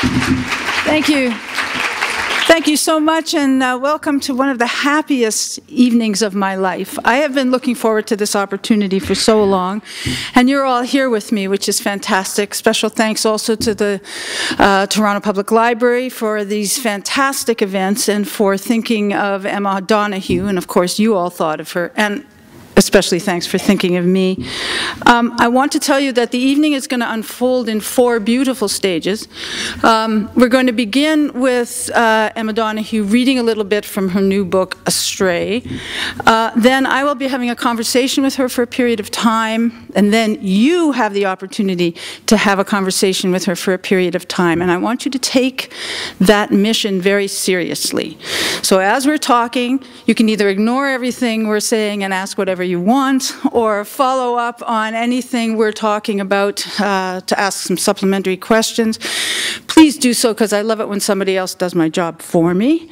Thank you. Thank you so much, and welcome to one of the happiest evenings of my life. I have been looking forward to this opportunity for so long, and you're all here with me, which is fantastic. Special thanks also to the Toronto Public Library for these fantastic events and for thinking of Emma Donoghue, and of course you all thought of her. And especially thanks for thinking of me. I want to tell you that the evening is going to unfold in 4 beautiful stages. We're going to begin with Emma Donoghue reading a little bit from her new book, Astray. Then I will be having a conversation with her for a period of time, and then you have the opportunity to have a conversation with her for a period of time. And I want you to take that mission very seriously. So as we're talking, you can either ignore everything we're saying and ask whatever you want, or follow up on anything we're talking about to ask some supplementary questions. Please do so, because I love it when somebody else does my job for me.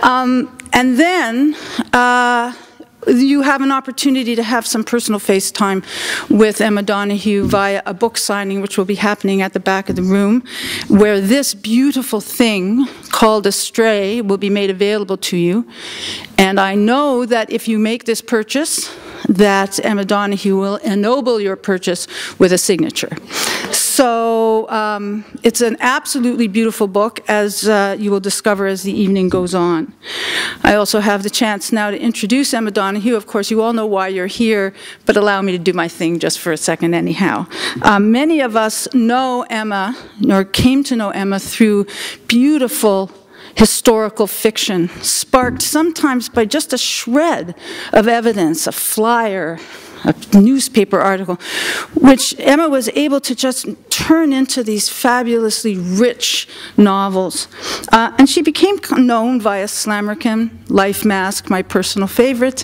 And then you have an opportunity to have some personal FaceTime with Emma Donoghue via a book signing, which will be happening at the back of the room, where this beautiful thing called Astray will be made available to you. And I know that if you make this purchase, that Emma Donoghue will ennoble your purchase with a signature. So it's an absolutely beautiful book, as you will discover as the evening goes on. I also have the chance now to introduce Emma Donoghue. Of course, you all know why you're here, but allow me to do my thing just for a second anyhow. Many of us know Emma, or came to know Emma, through beautiful historical fiction, sparked sometimes by just a shred of evidence, a flyer, a newspaper article, which Emma was able to just turn into these fabulously rich novels. And she became known via Slammerkin, Life Mask, my personal favorite,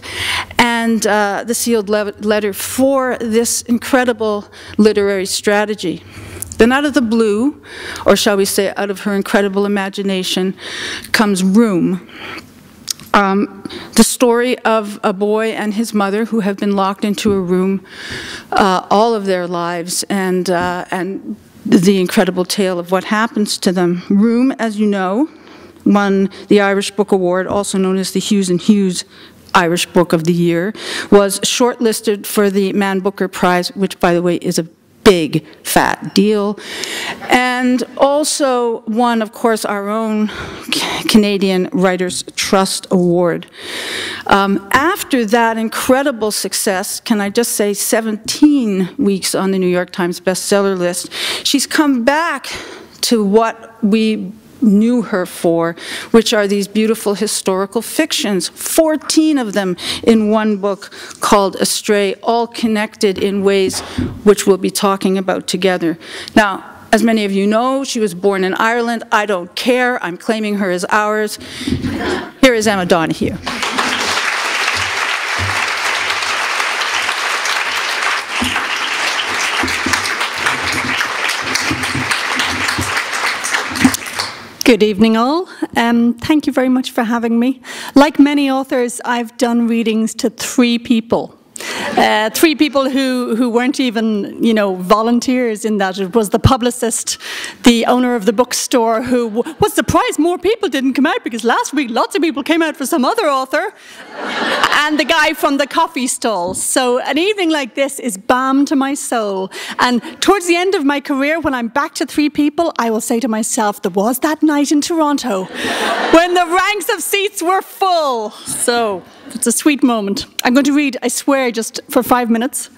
and the sealed letter for this incredible literary strategy. Then out of the blue, or shall we say out of her incredible imagination, comes Room. The story of a boy and his mother who have been locked into a room all of their lives, and the incredible tale of what happens to them. Room, as you know, won the Irish Book Award, also known as the Hughes and Hughes Irish Book of the Year, was shortlisted for the Man Booker Prize, which, by the way, is a big, fat deal, and also won, of course, our own Canadian Writers' Trust Award. After that incredible success, can I just say 17 weeks on the New York Times bestseller list, she's come back to what we knew her for, which are these beautiful historical fictions, 14 of them in one book called Astray, all connected in ways which we'll be talking about together. Now, as many of you know, she was born in Ireland. I don't care. I'm claiming her as ours. Here is Emma Donoghue. Good evening, all. Thank you very much for having me. Like many authors, I've done readings to 3 people. 3 people who weren't even, volunteers in that. It was the publicist, the owner of the bookstore, who was surprised more people didn't come out, because last week lots of people came out for some other author, and the guy from the coffee stall. So an evening like this is balm to my soul. And towards the end of my career, when I'm back to 3 people, I will say to myself, there was that night in Toronto when the ranks of seats were full. So it's a sweet moment. I'm going to read, I swear, just for 5 minutes.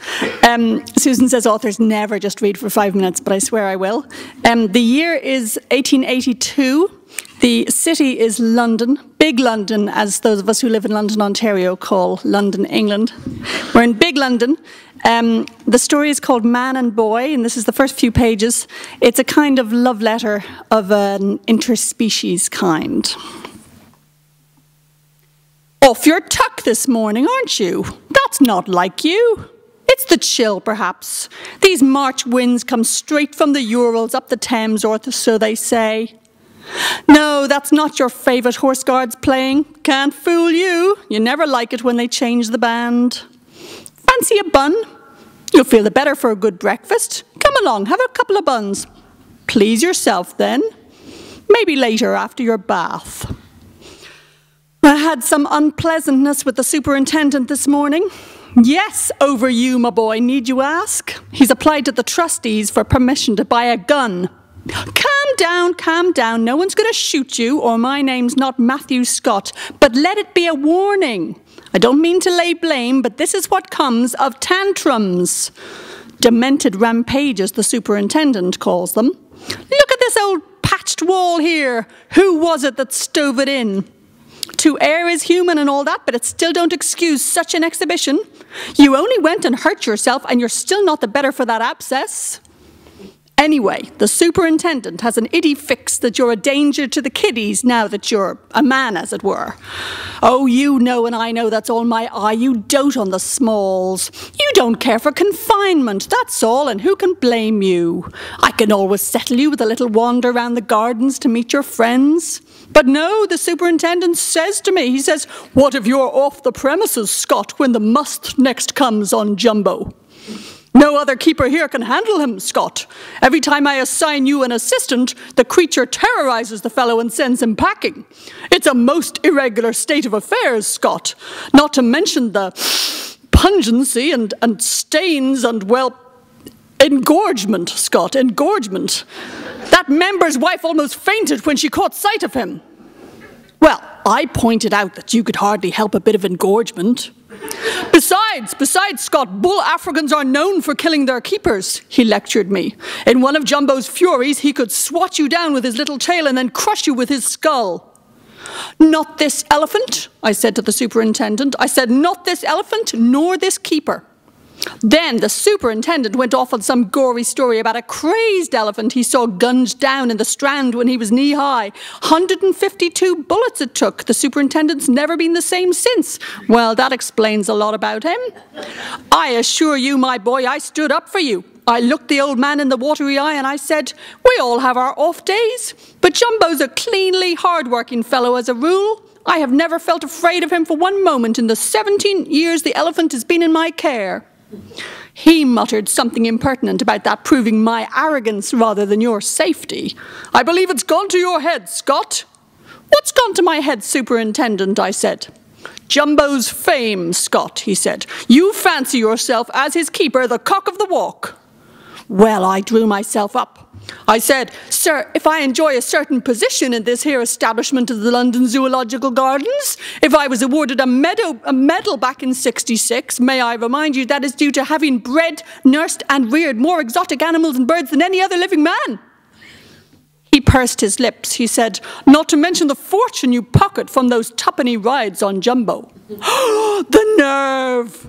Susan says authors never just read for 5 minutes, but I swear I will. The year is 1882. The city is London, Big London, as those of us who live in London, Ontario call London, England. We're in Big London. The story is called Man and Boy, and this is the first few pages. It's a kind of love letter of an interspecies kind. Off your tuck this morning, aren't you? That's not like you. It's the chill, perhaps. These March winds come straight from the Urals up the Thames, or so they say. No, that's not your favourite horse guards playing. Can't fool you. You never like it when they change the band. Fancy a bun? You'll feel the better for a good breakfast. Come along, have a couple of buns. Please yourself, then. Maybe later after your bath. I had some unpleasantness with the superintendent this morning. Yes, over you, my boy, need you ask? He's applied to the trustees for permission to buy a gun. Calm down. No one's going to shoot you, or my name's not Matthew Scott. But let it be a warning. I don't mean to lay blame, but this is what comes of tantrums. Demented rampages, the superintendent calls them. Look at this old patched wall here. Who was it that stove it in? To err is human and all that, but it still don't excuse such an exhibition. You only went and hurt yourself, and you're still not the better for that abscess. Anyway, the superintendent has an itty fix that you're a danger to the kiddies now that you're a man, as it were. Oh, you know and I know that's all my eye. You dote on the smalls. You don't care for confinement, that's all, and who can blame you? I can always settle you with a little wander round the gardens to meet your friends. But no, the superintendent says to me, he says, "What if you're off the premises, Scott, when the must next comes on Jumbo? No other keeper here can handle him, Scott. Every time I assign you an assistant, the creature terrorizes the fellow and sends him packing. It's a most irregular state of affairs, Scott. Not to mention the pungency and stains and, well, engorgement, Scott, engorgement. That member's wife almost fainted when she caught sight of him." Well, I pointed out that you could hardly help a bit of engorgement. Besides, Scott, bull Africans are known for killing their keepers, he lectured me. In one of Jumbo's furies, he could swat you down with his little tail and then crush you with his skull. "Not this elephant," I said to the superintendent. I said, "Not this elephant, nor this keeper." Then the superintendent went off on some gory story about a crazed elephant he saw gunned down in the Strand when he was knee-high. 152 bullets it took. The superintendent's never been the same since. Well, that explains a lot about him. I assure you, my boy, I stood up for you. I looked the old man in the watery eye and I said, "We all have our off days, but Jumbo's a cleanly, hard-working fellow as a rule. I have never felt afraid of him for one moment in the 17 years the elephant has been in my care." He muttered something impertinent about that proving my arrogance rather than your safety. "I believe it's gone to your head, Scott." "What's gone to my head, superintendent?" I said. "Jumbo's fame, Scott," he said. "You fancy yourself, as his keeper, the cock of the walk." Well, I drew myself up. I said, "Sir, if I enjoy a certain position in this here establishment of the London Zoological Gardens, if I was awarded a medal back in '66, may I remind you that is due to having bred, nursed and reared more exotic animals and birds than any other living man." He pursed his lips. He said, "Not to mention the fortune you pocket from those twopenny rides on Jumbo." The nerve!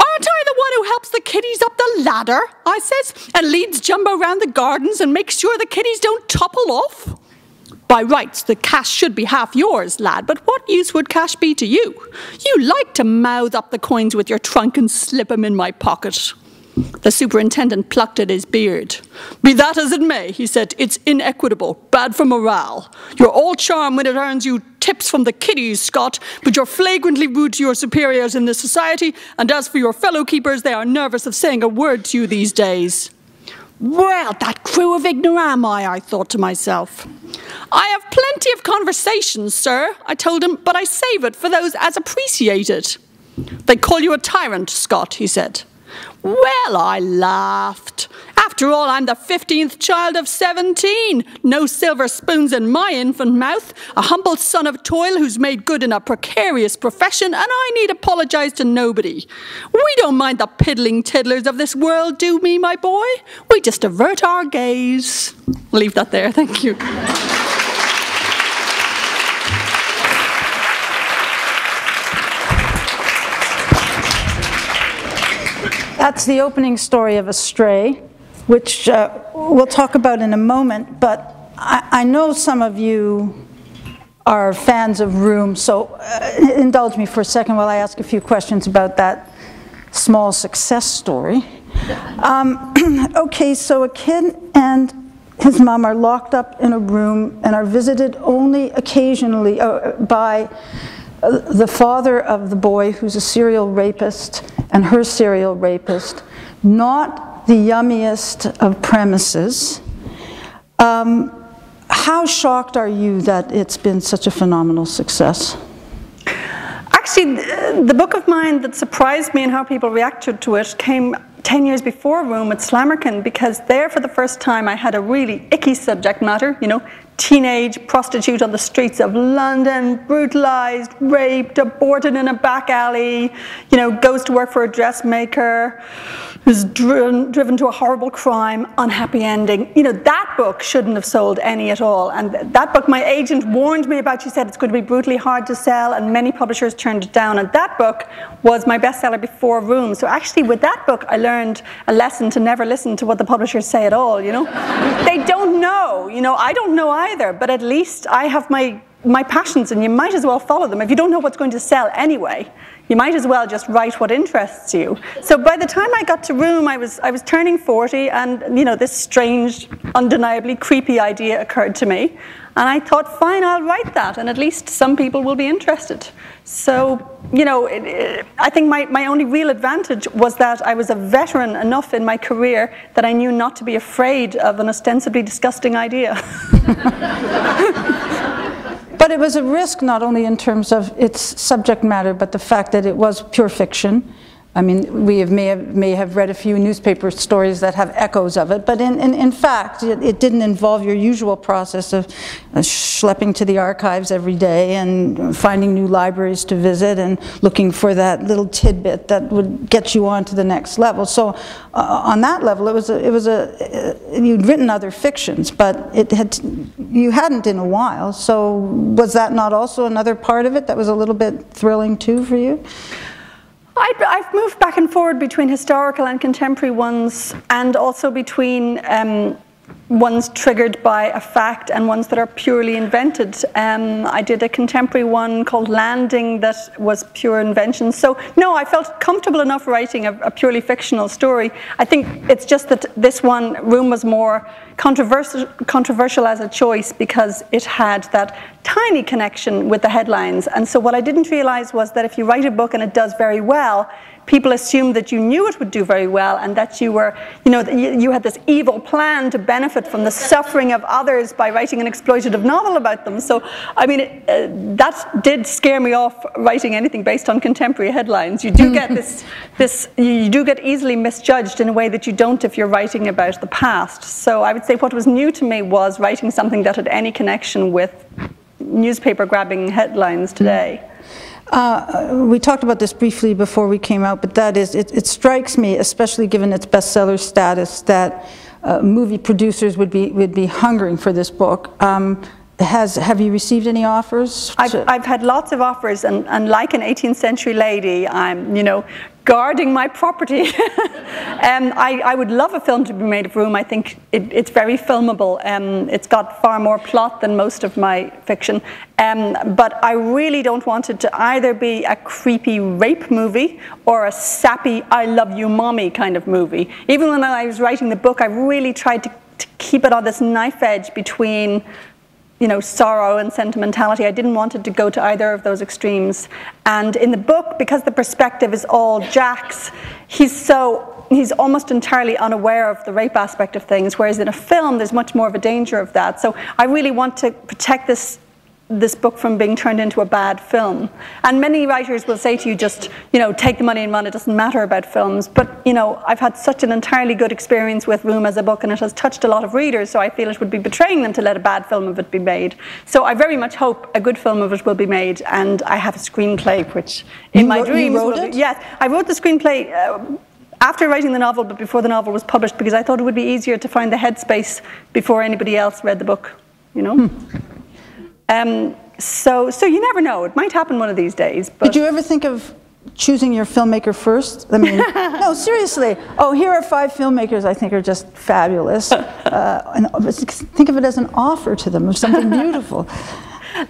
"Aren't I the one who helps the kiddies up the ladder?" I says, "and leads Jumbo round the gardens and makes sure the kiddies don't topple off? By rights, the cash should be half yours, lad, but what use would cash be to you? You like to mouth up the coins with your trunk and slip 'em in my pocket." The superintendent plucked at his beard. "Be that as it may," he said, "it's inequitable, bad for morale. You're all charm when it earns you tips from the kiddies, Scott, but you're flagrantly rude to your superiors in this society, and as for your fellow keepers, they are nervous of saying a word to you these days." Well, that crew of ignoramai, I thought to myself. "I have plenty of conversations, sir," I told him, "but I save it for those as appreciate it." "They call you a tyrant, Scott," he said. Well, I laughed. After all, I'm the 15th child of 17. No silver spoons in my infant mouth. A humble son of toil who's made good in a precarious profession, and I need apologise to nobody. We don't mind the piddling tiddlers of this world, do we, my boy? We just avert our gaze. I'll leave that there, thank you. That's the opening story of Astray, which we'll talk about in a moment, but I know some of you are fans of Room, so indulge me for a second while I ask a few questions about that small success story. Okay, so a kid and his mom are locked up in a room and are visited only occasionally by the father of the boy, who's a serial rapist, and her serial rapist, not the yummiest of premises. How shocked are you that it's been such a phenomenal success? Actually, the book of mine that surprised me and how people reacted to it came 10 years before Room at Slammerkin, because there for the first time I had a really icky subject matter, you know, teenage prostitute on the streets of London, brutalized, raped, aborted in a back alley, you know, goes to work for a dressmaker, who's driven to a horrible crime, unhappy ending. You know, that book shouldn't have sold any at all. And that book my agent warned me about. She said it's going to be brutally hard to sell, and many publishers turned it down. And that book was my bestseller before Room. So actually with that book I learned a lesson to never listen to what the publishers say at all, you know. They don't know, you know, I don't know either, but at least I have my passions, and you might as well follow them. If you don't know what's going to sell anyway, you might as well just write what interests you. So by the time I got to Room, I was turning 40, and you know, this strange, undeniably creepy idea occurred to me, and I thought, fine, I'll write that, and at least some people will be interested. So, you know, I think my only real advantage was that I was a veteran enough in my career that I knew not to be afraid of an ostensibly disgusting idea. But it was a risk not only in terms of its subject matter, but the fact that it was pure fiction. I mean, we may have read a few newspaper stories that have echoes of it, but in fact, it didn't involve your usual process of schlepping to the archives every day and finding new libraries to visit and looking for that little tidbit that would get you on to the next level. So on that level, you'd written other fictions, but you hadn't in a while. So was that not also another part of it that was a little bit thrilling too for you? I've moved back and forward between historical and contemporary ones, and also between ones triggered by a fact and ones that are purely invented. I did a contemporary one called Landing that was pure invention. So no, I felt comfortable enough writing a purely fictional story. I think it's just that this one, Room, was more controversial as a choice because it had that tiny connection with the headlines. And so what I didn't realize was that if you write a book and it does very well, people assumed that you knew it would do very well, and that you were, you know, you had this evil plan to benefit from the suffering of others by writing an exploitative novel about them. So, I mean, that did scare me off writing anything based on contemporary headlines. You do get you do get easily misjudged in a way that you don't if you're writing about the past. So I would say what was new to me was writing something that had any connection with newspaper grabbing headlines today. We talked about this briefly before we came out, but that is, it strikes me, especially given its bestseller status, that movie producers would be hungering for this book. Have you received any offers? I've had lots of offers, and like an 18th century lady, I'm, you know, guarding my property. I would love a film to be made of Room. I think it's very filmable. It's got far more plot than most of my fiction. But I really don't want it to either be a creepy rape movie or a sappy I love you mommy kind of movie. Even when I was writing the book, I really tried to keep it on this knife edge between, you know, sorrow and sentimentality. I didn't want it to go to either of those extremes. And in the book, because the perspective is all Jack's, he's almost entirely unaware of the rape aspect of things, whereas in a film there's much more of a danger of that. So I really want to protect this book from being turned into a bad film. And many writers will say to you, just, you know, take the money and run, it doesn't matter about films. But, you know, I've had such an entirely good experience with Room as a book, and it has touched a lot of readers, so I feel it would be betraying them to let a bad film of it be made. So I very much hope a good film of it will be made, and I have a screenplay, which in my dreams will be. Yes, I wrote the screenplay after writing the novel, but before the novel was published, because I thought it would be easier to find the headspace before anybody else read the book, you know? So you never know. It might happen one of these days. But did you ever think of choosing your filmmaker first? I mean, no, seriously. Oh, here are 5 filmmakers I think are just fabulous. And think of it as an offer to them of something beautiful.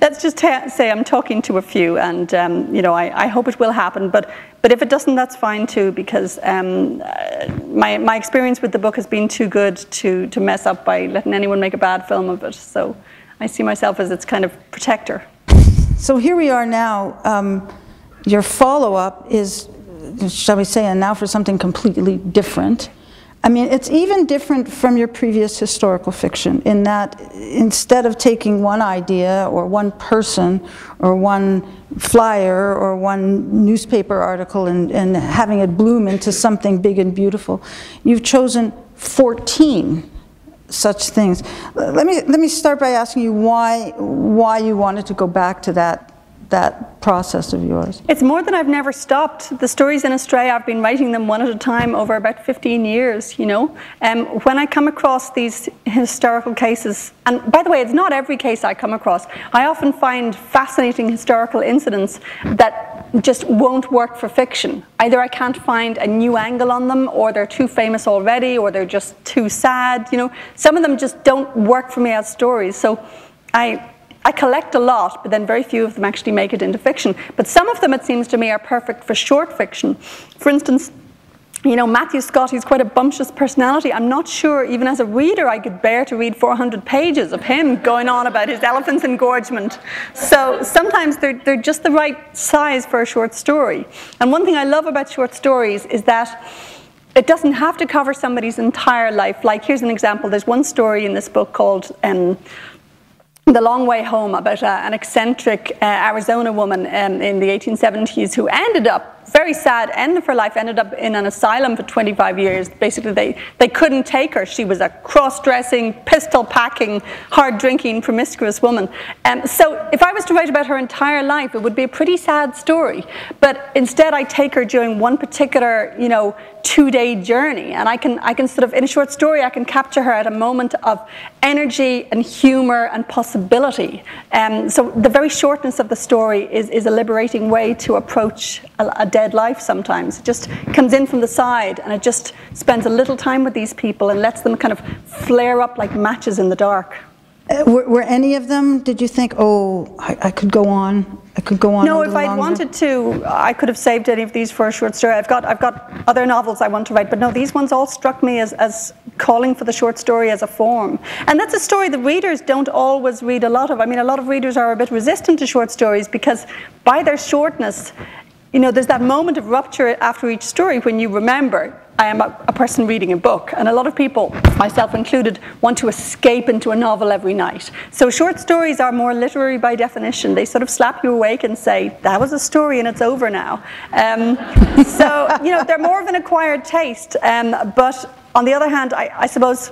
Let's just say I'm talking to a few, and you know, I hope it will happen. But if it doesn't, that's fine too, because my experience with the book has been too good to mess up by letting anyone make a bad film of it. So I see myself as its kind of protector. So here we are now. Your follow-up is, shall we say, and now for something completely different. I mean, it's even different from your previous historical fiction in that instead of taking one idea or one person or one flyer or one newspaper article and having it bloom into something big and beautiful, you've chosen 14 such things. Let me start by asking you why you wanted to go back to that process of yours. It's more than I've never stopped. The stories in Astray, I've been writing them one at a time over about 15 years, you know. When I come across these historical cases, and by the way, it's not every case I come across, I often find fascinating historical incidents that just won't work for fiction. Either I can't find a new angle on them, or they're too famous already, or they're just too sad, you know. Some of them just don't work for me as stories, so I collect a lot, but then very few of them actually make it into fiction. But some of them, it seems to me, are perfect for short fiction. For instance, you know, Matthew Scott, he's quite a bumptious personality. I'm not sure, even as a reader, I could bear to read 400 pages of him going on about his elephant's engorgement. So sometimes they're just the right size for a short story. And one thing I love about short stories is that it doesn't have to cover somebody's entire life. Like, here's an example. There's one story in this book called The Long Way Home, about an eccentric Arizona woman in the 1870s who ended up, very sad end of her life, ended up in an asylum for 25 years. Basically, they couldn't take her. She was a cross-dressing, pistol-packing, hard-drinking, promiscuous woman. So if I was to write about her entire life, it would be a pretty sad story. But instead, I take her during one particular, you know, 2-day journey, and I can sort of, in a short story, I can capture her at a moment of energy and humor and possibility. So the very shortness of the story is a liberating way to approach a dead life sometimes. It just comes in from the side, and it just spends a little time with these people and lets them kind of flare up like matches in the dark. Were any of them, did you think, oh, I could go on? I could go on. No, if I'd wanted to, I could have saved any of these for a short story. I've got other novels I want to write, but no, these ones all struck me as calling for the short story as a form. And that's a story that readers don't always read a lot of. I mean, a lot of readers are a bit resistant to short stories because by their shortness, you know, there's that moment of rupture after each story when you remember, I am a person reading a book, and a lot of people, myself included, want to escape into a novel every night. So short stories are more literary by definition. They sort of slap you awake and say, that was a story and it's over now. So, you know, they're more of an acquired taste. But on the other hand, I suppose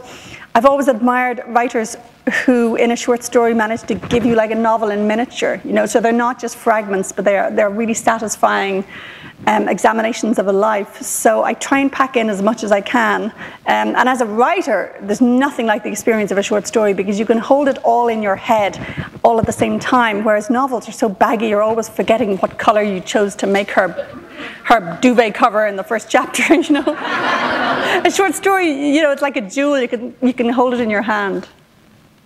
I've always admired writers who in a short story manage to give you like a novel in miniature, you know, so they're not just fragments, but they're really satisfying examinations of a life. So I try and pack in as much as I can. And as a writer, there's nothing like the experience of a short story because you can hold it all in your head all at the same time, whereas novels are so baggy, you're always forgetting what color you chose to make her duvet cover in the first chapter, you know. A short story, you know, it's like a jewel, you can hold it in your hand.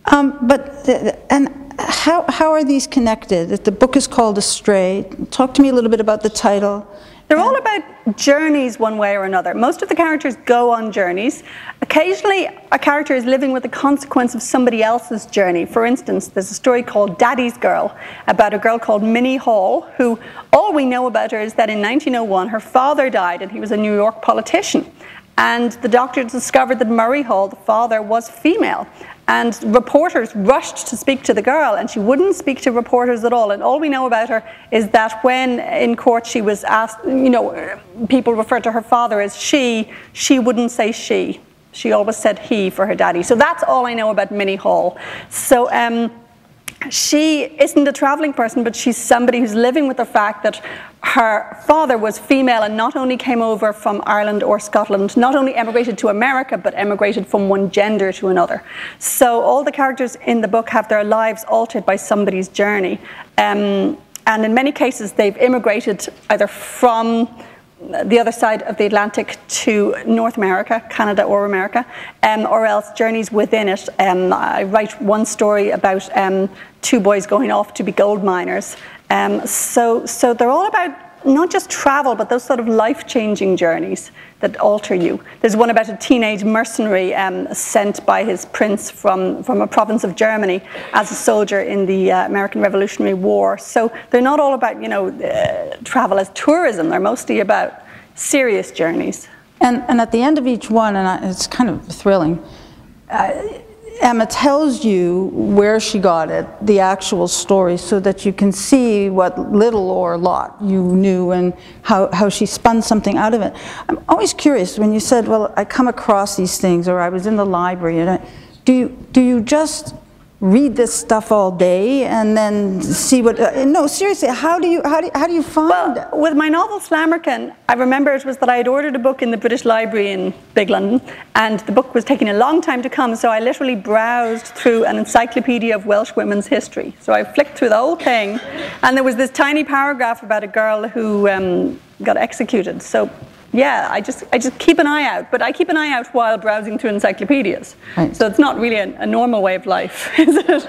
And how are these connected? The book is called Astray. Talk to me a little bit about the title. They're all about journeys one way or another. Most of the characters go on journeys. Occasionally, a character is living with the consequence of somebody else's journey. For instance, there's a story called Daddy's Girl about a girl called Minnie Hall, who all we know about her is that in 1901, her father died and he was a New York politician. And the doctors discovered that Murray Hall, the father, was female. And reporters rushed to speak to the girl, and she wouldn't speak to reporters at all. And all we know about her is that when in court she was asked, you know, people referred to her father as she wouldn't say she. She always said he for her daddy. So that's all I know about Minnie Hall. So she isn't a traveling person, but she's somebody who's living with the fact that her father was female and not only came over from Ireland or Scotland, not only emigrated to America, but emigrated from one gender to another. So all the characters in the book have their lives altered by somebody's journey. And in many cases, they've immigrated either from the other side of the Atlantic to North America, Canada or America, or else journeys within it. I write one story about two boys going off to be gold miners. So they're all about not just travel, but those sort of life-changing journeys that alter you. There's one about a teenage mercenary sent by his prince from a province of Germany as a soldier in the American Revolutionary War. So they're not all about, you know, travel as tourism. They're mostly about serious journeys. And at the end of each one, and it's kind of thrilling, Emma tells you where she got it, the actual story, so that you can see what little or lot you knew and how she spun something out of it. I'm always curious when you said, well, I come across these things, or I was in the library, and do you just read this stuff all day and then see what, no, seriously, how do you find it? Well, with my novel Slammerkin, I remember it was that I had ordered a book in the British Library in Big London, and the book was taking a long time to come, so I literally browsed through an encyclopedia of Welsh women's history. So I flicked through the whole thing, and there was this tiny paragraph about a girl who got executed. So yeah, I just keep an eye out, but I keep an eye out while browsing through encyclopedias. Right. So it's not really a normal way of life, is it?